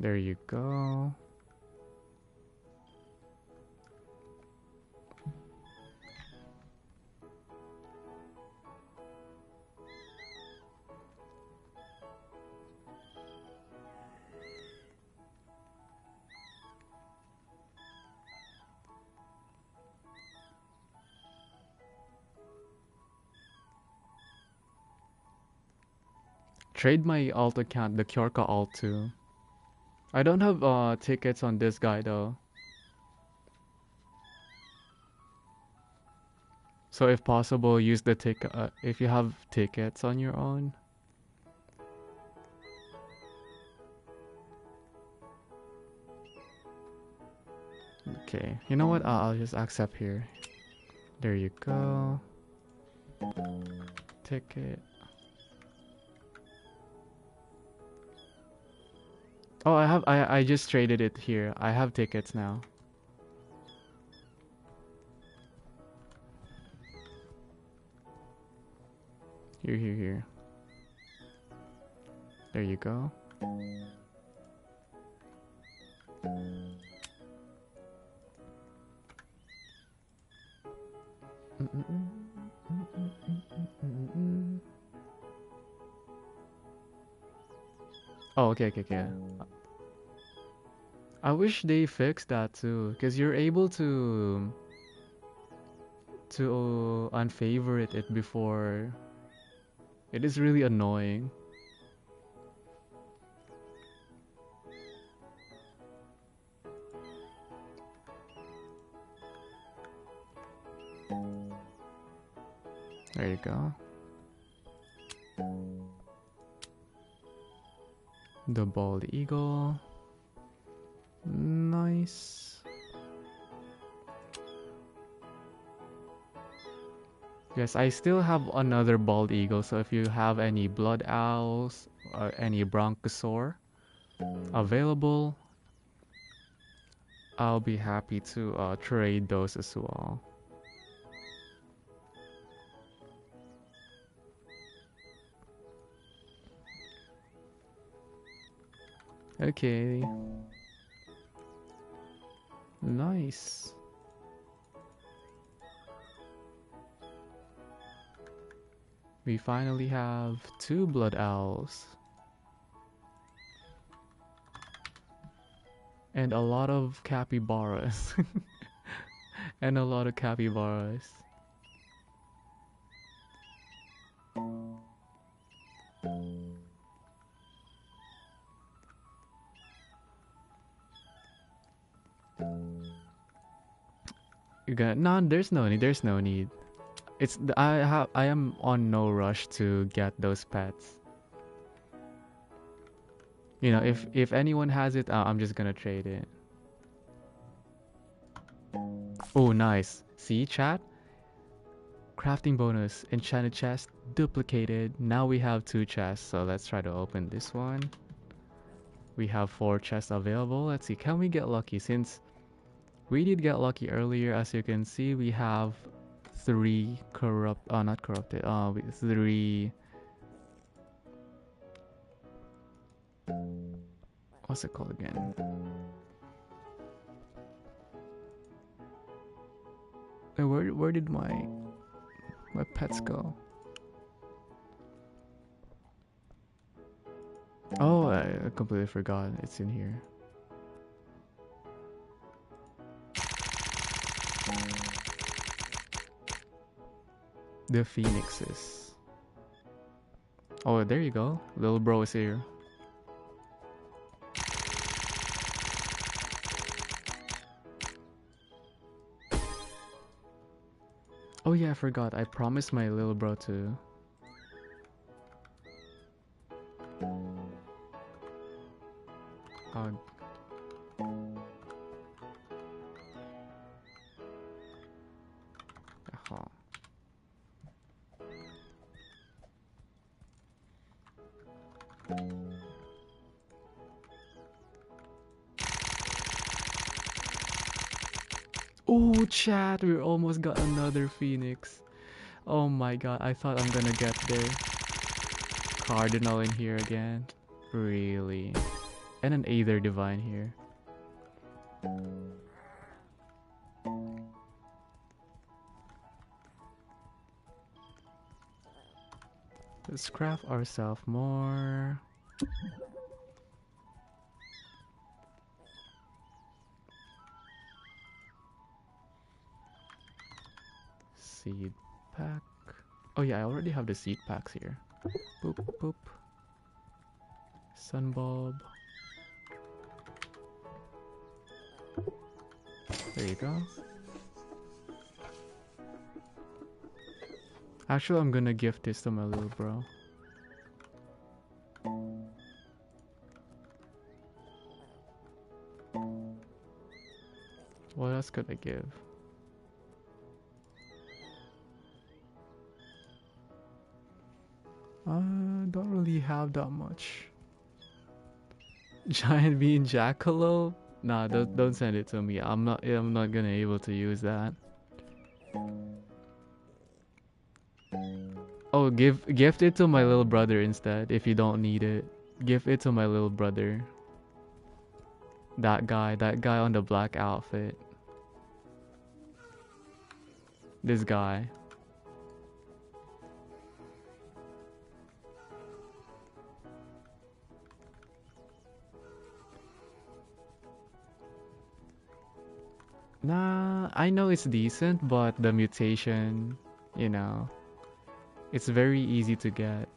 There you go. Trade my alt account, the Kyorka alt too. I don't have tickets on this guy though. So if possible, use the ticket if you have tickets on your own. Okay, you know what? I'll just accept here. There you go. Ticket. Oh, I just traded it here. I have tickets now. Here. There you go. Oh, okay. I wish they fixed that too, because you're able to unfavorite it before. It is really annoying. There you go. The bald eagle. Nice. Yes, I still have another bald eagle, so if you have any blood owls or any bronchosaur available, I'll be happy to trade those as well. Okay. Nice. We finally have 2 blood owls. And a lot of capybaras. And a lot of capybaras. You got no. There's no need. There's no need. I am on no rush to get those pets. You know, if anyone has it, I'm just gonna trade it. Oh, nice. See, chat? Crafting bonus, enchanted chest, duplicated. Now we have 2 chests, so let's try to open this one. We have 4 chests available. Let's see, can we get lucky? Since we did get lucky earlier, as you can see, we have 3 not corrupted, 3... What's it called again? Where did my pets go? Oh, I completely forgot. It's in here. The phoenixes. Oh, there you go. Little bro is here. Oh yeah, I forgot. I promised my little bro to... Oh, chat, we almost got another phoenix. Oh my god, I thought I'm gonna get the cardinal in here again. Really? And an Aether Divine here. Let's craft ourselves more. Seed pack. Oh yeah, I already have the seed packs here. Boop boop. Sunbulb. There you go. Actually, I'm gonna gift this to my little bro. What else could I give? Don't really have that much. Giant bean jackalope? Nah, don't send it to me. I'm not gonna able to use that. Oh, gift it to my little brother instead if you don't need it. Give it to my little brother. That guy on the black outfit. This guy. Nah, I know it's decent, but the mutation, you know, it's very easy to get.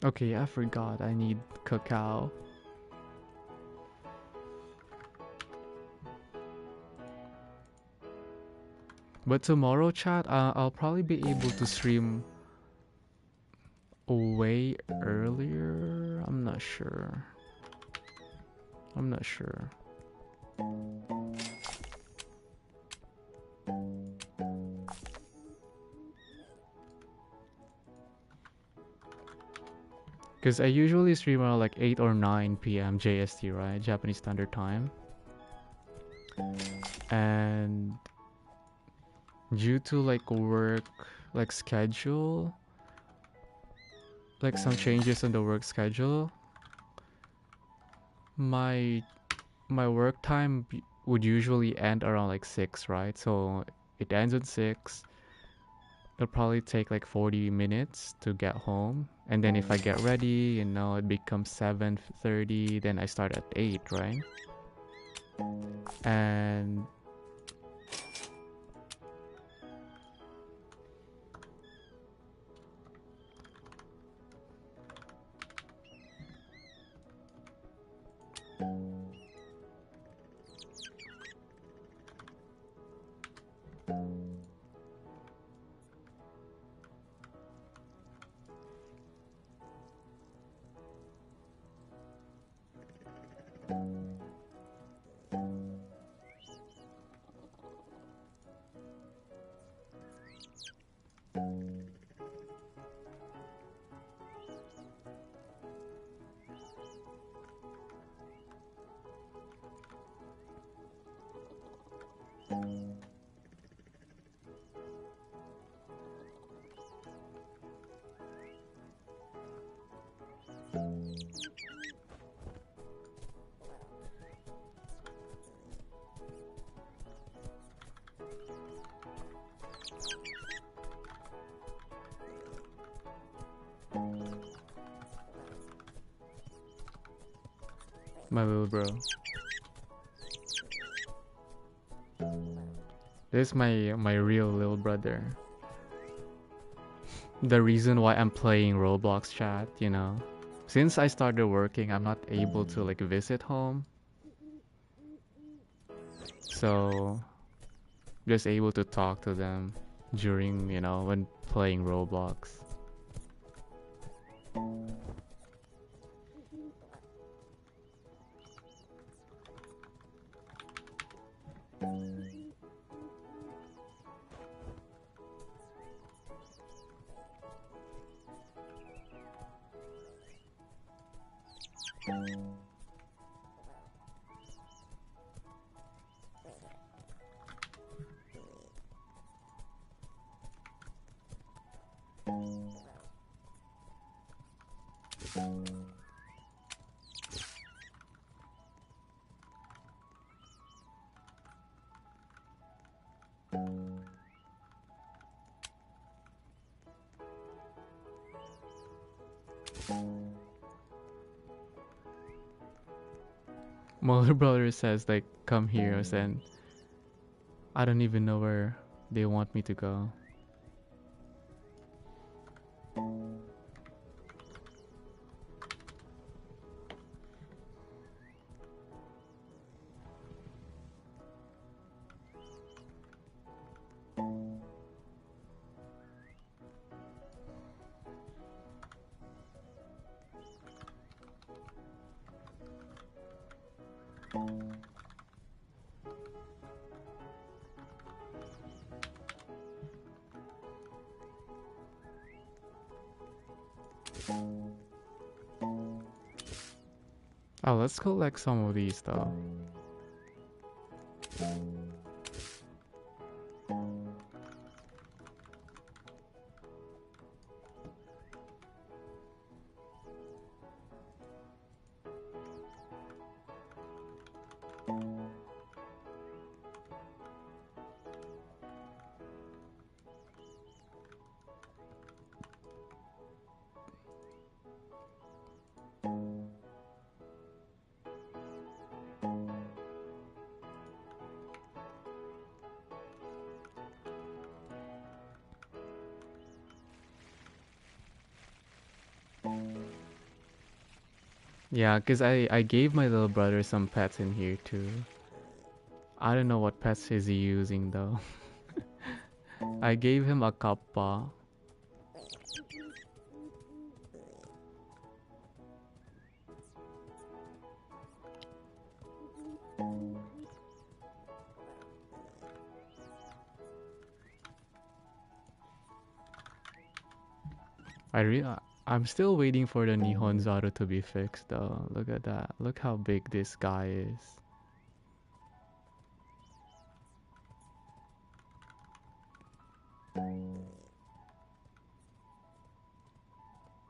Okay, I forgot. I need cacao. But tomorrow, chat, I'll probably be able to stream way earlier. I'm not sure. Because I usually stream around like 8 or 9 p.m. JST, right? Japanese Standard Time. And due to like work, like schedule, like some changes on the work schedule. My my work time would usually end around like 6, right? So it ends at 6. It'll probably take like 40 minutes to get home. And then if I get ready, it becomes 7:30, then I start at 8, right? And my little bro. This is my real little brother. The reason why I'm playing Roblox chat. Since I started working, I'm not able to like visit home. So just able to talk to them during, when playing Roblox. My little brother says like, come here, and I don't even know where they want me to go. Oh, let's collect some of these though. Yeah, because I gave my little brother some pets in here too. I don't know what pets is he using though. I gave him a kappa. I'm still waiting for the Nihon Zaro to be fixed though. Look at that. Look how big this guy is.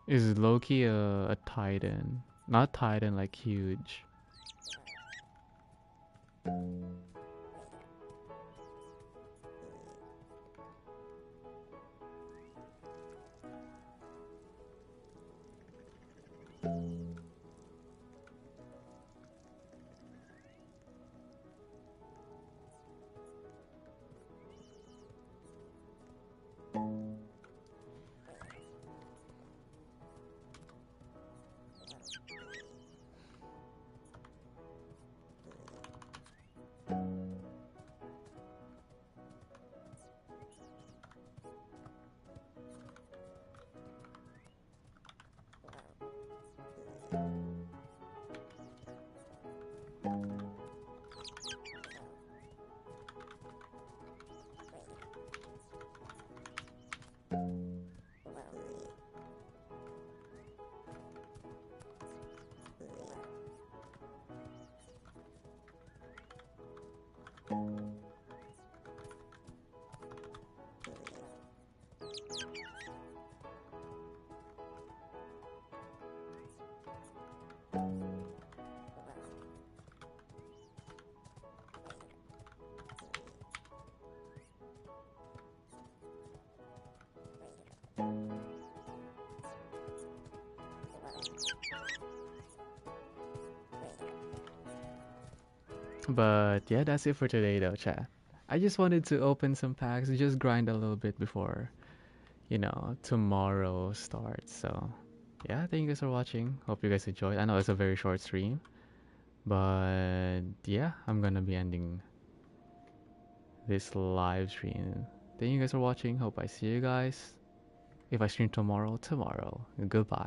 Is Loki a Titan? Not Titan, like huge. But yeah, that's it for today though, chat. I just wanted to open some packs, just grind a little bit before, tomorrow starts. So yeah, thank you guys for watching. Hope you guys enjoyed. I know it's a very short stream, but yeah, I'm gonna be ending this live stream. Thank you guys for watching. Hope I see you guys. If I stream tomorrow, tomorrow. Goodbye.